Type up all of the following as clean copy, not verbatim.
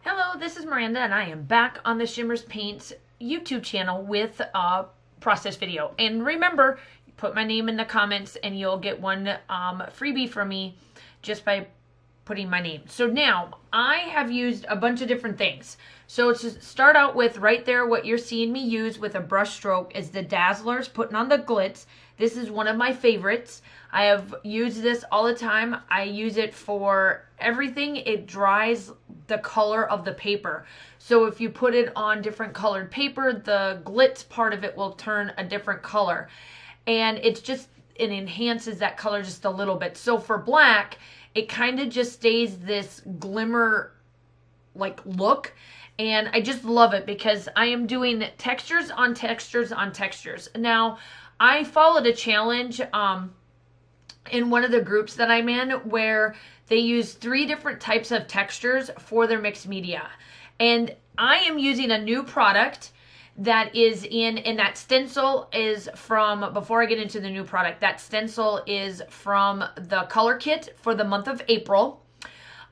Hello, this is Miranda, and I am back on the Shimmerz Paints YouTube channel with a process video. And remember, put my name in the comments, and you'll get one freebie from me just by putting my name. So now, I have used a bunch of different things. So to start out with, right there, what you're seeing me use with a brush stroke is the Dazzlerz Puttin on the Glitz. This is one of my favorites. I have used this all the time. I use it for everything. It dries the color of the paper. So if you put it on different colored paper, the glitz part of it will turn a different color. And it enhances that color just a little bit. So for black, it kind of just stays this glimmer like look. And I just love it because I am doing textures on textures on textures. Now, I followed a challenge in one of the groups that I'm in where they use 3 different types of textures for their mixed media. And I am using a new product that is and that stencil is from, before I get into the new product, that stencil is from the color kit for the month of April.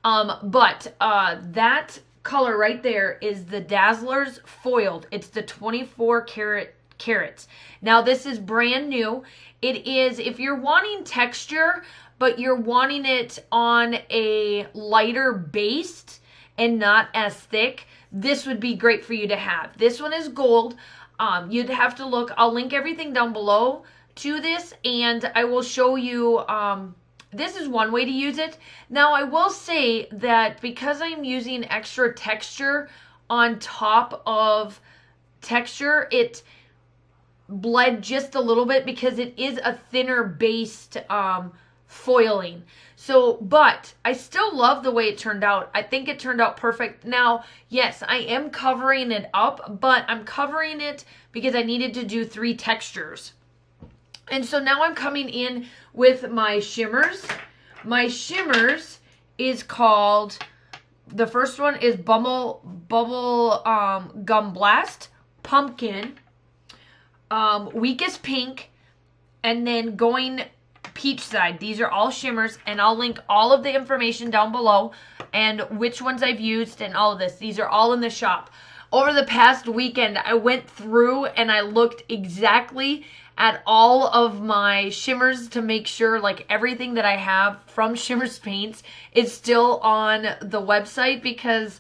That color right there is the Dazzlerz foiled. It's the 24 carats. Now this is brand new. It is, if you're wanting texture, but you're wanting it on a lighter base and not as thick, this would be great for you to have. This one is gold. You'd have to look. I'll link everything down below to this, and I will show you. This is one way to use it. Now, I will say that because I'm using extra texture on top of texture, it bled just a little bit because it is a thinner based foiling. So, but I still love the way it turned out. I think it turned out perfect. Now, yes, I am covering it up, but I'm covering it because I needed to do 3 textures. And so now I'm coming in with my shimmers. My shimmers is called, the first one is Bubble Gum Blast, Pumpkin, Weakest Pink, and then going Peach Side. These are all shimmers, and I'll link all of the information down below and which ones I've used and all of this. These are all in the shop. Over the past weekend, I went through and I looked exactly at all of my shimmers to make sure like everything that I have from Shimmerz Paints is still on the website, because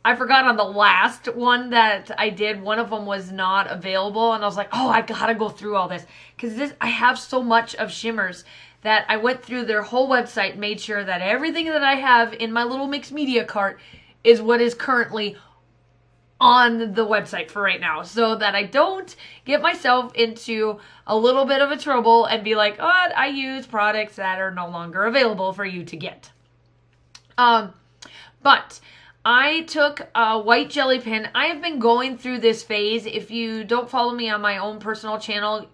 I forgot on the last one that I did, one of them was not available, and I was like, oh, I gotta go through all this, because I have so much of shimmers that I went through their whole website, made sure that everything that I have in my little mixed media cart is what is currently on the website for right now, so that I don't get myself into a little bit of a trouble and be like, oh, I use products that are no longer available for you to get. But I took a white jelly pen. I have been going through this phase. If you don't follow me on my own personal channel,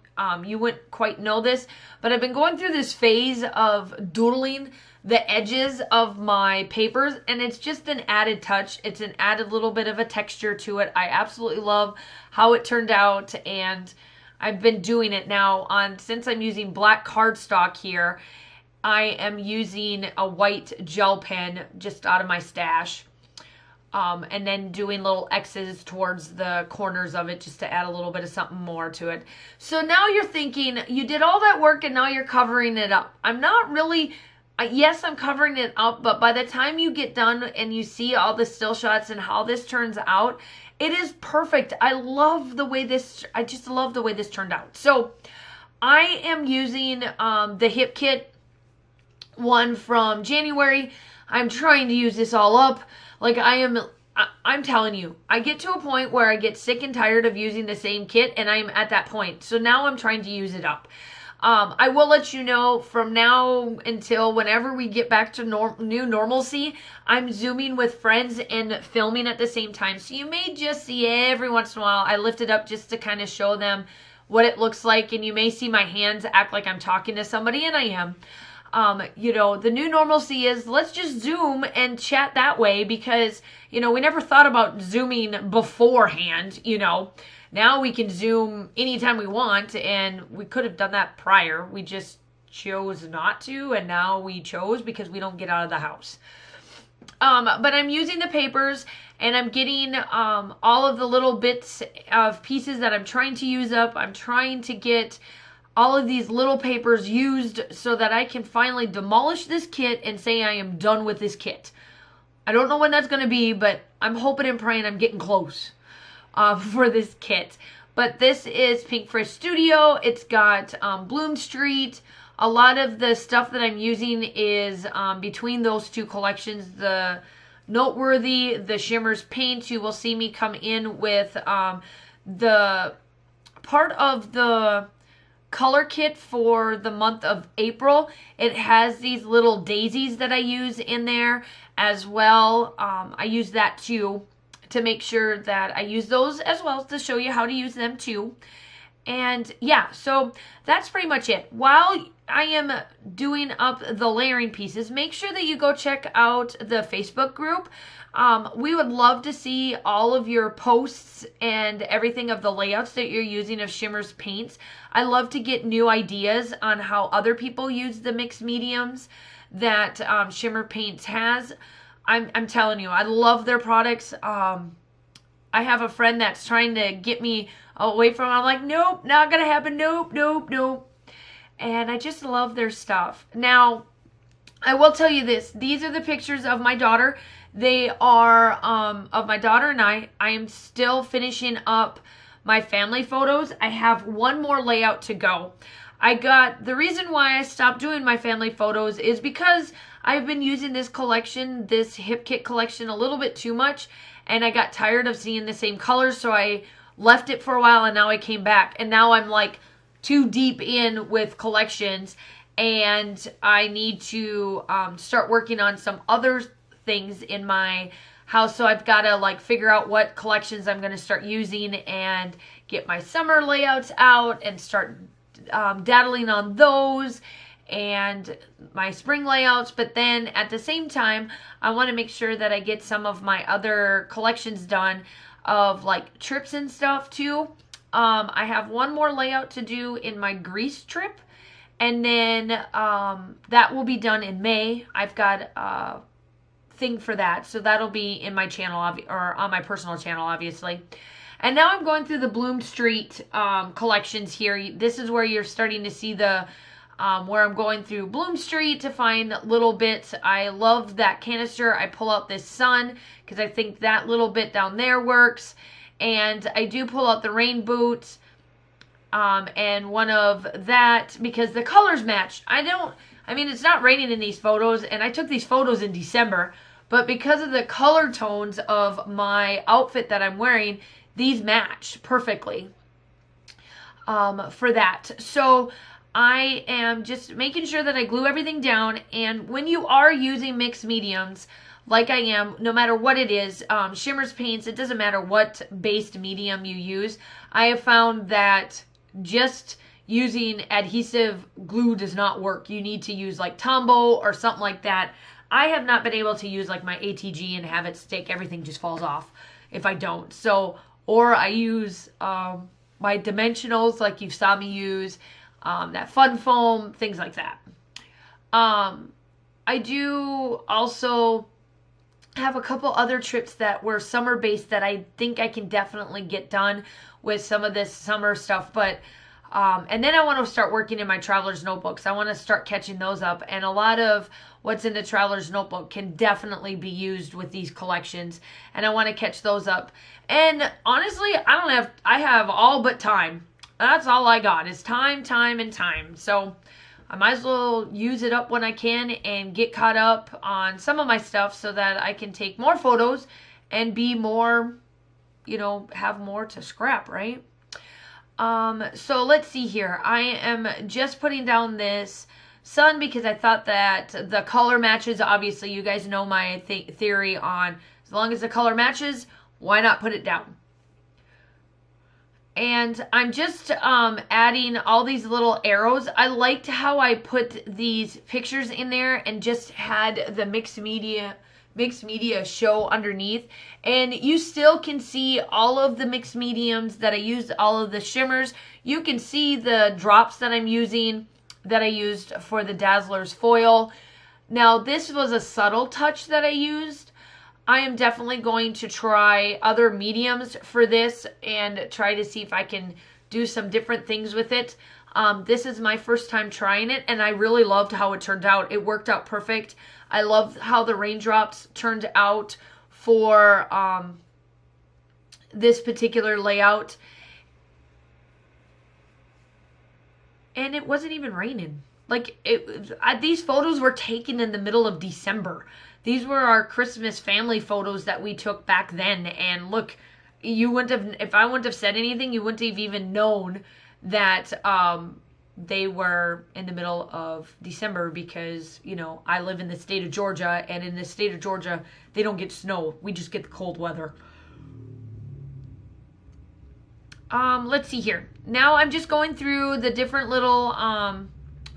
you wouldn't quite know this, but I've been going through this phase of doodling the edges of my papers, and it's just an added touch. It's an added little bit of a texture to it. I absolutely love how it turned out, and I've been doing it now since I'm using black cardstock here. I am using a white gel pen just out of my stash. And then doing little X's towards the corners of it just to add a little bit of something more to it. So now you're thinking, you did all that work and now you're covering it up. I'm not really, yes, I'm covering it up, but by the time you get done and you see all the still shots and how this turns out, it is perfect. I just love the way this turned out. So I am using the Hip Kit one from January. I'm trying to use this all up. Like I'm telling you, I get to a point where I get sick and tired of using the same kit, and I'm at that point. So now I'm trying to use it up. I will let you know from now until whenever we get back to new normalcy, I'm Zooming with friends and filming at the same time. So you may just see every once in a while, I lift it up just to kind of show them what it looks like. And you may see my hands act like I'm talking to somebody, and I am. The new normalcy is let's just Zoom and chat that way, because, we never thought about Zooming beforehand, Now we can Zoom anytime we want, and we could have done that prior. We just chose not to, and now we chose because we don't get out of the house. But I'm using the papers, and I'm getting all of the little bits of pieces that I'm trying to use up. I'm trying to get all of these little papers used so that I can finally demolish this kit and say I am done with this kit. I don't know when that's going to be, but I'm hoping and praying I'm getting close for this kit. But this is Pink Fresh Studio. It's got Bloom Street. A lot of the stuff that I'm using is between those two collections. The Noteworthy, the Shimmerz paints. You will see me come in with the part of the color kit for the month of April. It has these little daisies that I use in there as well. I use that too to make sure that I use those as well to show you how to use them too. And yeah, so that's pretty much it. While I am doing up the layering pieces, make sure that you go check out the Facebook group. We would love to see all of your posts and everything of the layouts that you're using of Shimmerz paints. I love to get new ideas on how other people use the mixed mediums that Shimmer Paints has. I'm telling you, I love their products. I have a friend that's trying to get me away from it. I'm like, nope, not gonna happen. Nope, nope, nope. And I just love their stuff. Now, I will tell you this. These are the pictures of my daughter. They are of my daughter and I. I am still finishing up my family photos. I have one more layout to go. The reason why I stopped doing my family photos is because I've been using this collection, this hip kit collection, a little bit too much, and I got tired of seeing the same colors, so I left it for a while, and now I came back, and now I'm like too deep in with collections, and I need to start working on some other things in my house, so I've got to like figure out what collections I'm going to start using and get my summer layouts out and start daddling on those and my spring layouts. But then at the same time, I want to make sure that I get some of my other collections done of like trips and stuff too. I have one more layout to do in my Greece trip, and then that will be done in May. I've got a thing for that, so that'll be in my channel or on my personal channel, obviously. And now I'm going through the Bloom Street collections here. This is where you're starting to see the where I'm going through Bloom Street to find little bits. I love that canister. I pull out this sun because I think that little bit down there works. And I do pull out the rain boots and one of that because the colors match. I mean, it's not raining in these photos, and I took these photos in December, but because of the color tones of my outfit that I'm wearing, these match perfectly for that. So I am just making sure that I glue everything down. And when you are using mixed mediums, like I am, no matter what it is, Shimmerz paints, it doesn't matter what based medium you use. I have found that just using adhesive glue does not work. You need to use like Tombow or something like that. I have not been able to use like my ATG and have it stick. Everything just falls off if I don't. So, or I use my dimensionals like you saw me use, that fun foam, things like that. I do also have a couple other trips that were summer based that I think I can definitely get done with some of this summer stuff, but and then I want to start working in my Traveler's Notebooks. I want to start catching those up, and a lot of what's in the Traveler's Notebook can definitely be used with these collections, and I want to catch those up. And honestly, I have all but time. That's all I got is time, and time. So I might as well use it up when I can and get caught up on some of my stuff so that I can take more photos and be more, have more to scrap, right? So let's see here. I am just putting down this sun because I thought that the color matches. Obviously, you guys know my theory on as long as the color matches, why not put it down? And I'm just adding all these little arrows. I liked how I put these pictures in there and just had the mixed media show underneath. And you still can see all of the mixed mediums that I used, all of the shimmers. You can see the drops that I'm using that I used for the Dazzlerz foil. Now, this was a subtle touch that I used. I am definitely going to try other mediums for this and try to see if I can do some different things with it. This is my first time trying it, and I really loved how it turned out. It worked out perfect. I love how the raindrops turned out for this particular layout. And it wasn't even raining. Like, these photos were taken in the middle of December. These were our Christmas family photos that we took back then. And look, you wouldn't have, if I wouldn't have said anything, you wouldn't have even known that they were in the middle of December, because, you know, I live in the state of Georgia, and in the state of Georgia, they don't get snow. We just get the cold weather. Let's see here. Now I'm just going through the different little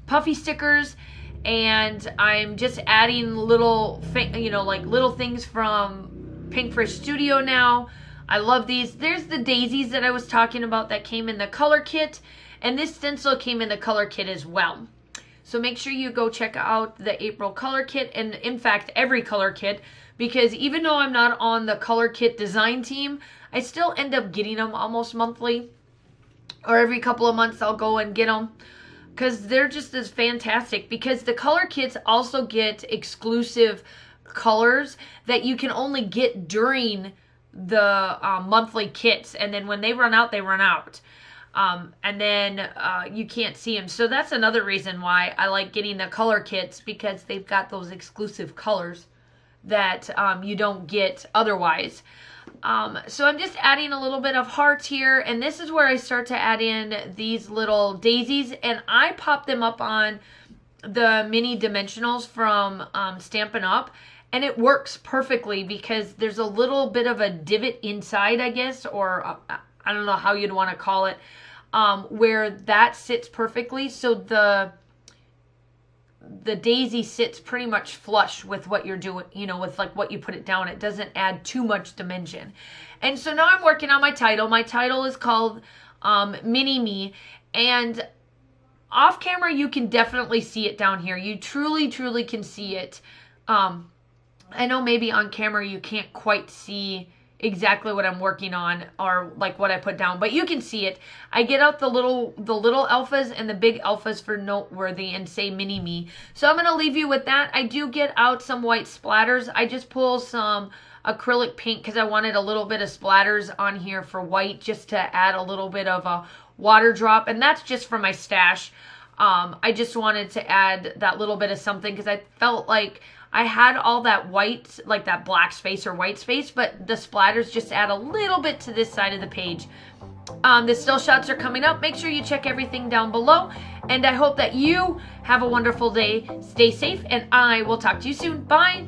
puffy stickers, and I'm just adding little, like little things from Pinkfish Studio now. I love these. There's the daisies that I was talking about that came in the color kit, and this stencil came in the color kit as well. So make sure you go check out the April color kit, and in fact every color kit, because even though I'm not on the color kit design team, I still end up getting them almost monthly, or every couple of months I'll go and get them, because they're just as fantastic. Because the color kits also get exclusive colors that you can only get during the monthly kits, and then when they run out, they run out. And then you can't see them. So that's another reason why I like getting the color kits, because they've got those exclusive colors that you don't get otherwise. So I'm just adding a little bit of hearts here, and this is where I start to add in these little daisies, and I pop them up on the mini dimensionals from Stampin' Up, and it works perfectly because there's a little bit of a divot inside, I guess, or I don't know how you'd want to call it, where that sits perfectly. So the daisy sits pretty much flush with what you're doing, with like what you put it down. It doesn't add too much dimension. And so now I'm working on my title. My title is called Mini Me, and off camera you can definitely see it down here. You truly can see it. I know maybe on camera you can't quite see exactly what I'm working on, or like what I put down, but you can see it. I get out the little alphas and the big alphas for noteworthy and say Mini Me. So I'm going to leave you with that. I do get out some white splatters. I just pull some acrylic paint because I wanted a little bit of splatters on here for white, just to add a little bit of a water drop, and that's just for my stash. I just wanted to add that little bit of something because I felt like I had all that white, like that black space or white space, but the splatters just add a little bit to this side of the page. The still shots are coming up. Make sure you check everything down below, and I hope that you have a wonderful day. Stay safe, and I will talk to you soon. Bye.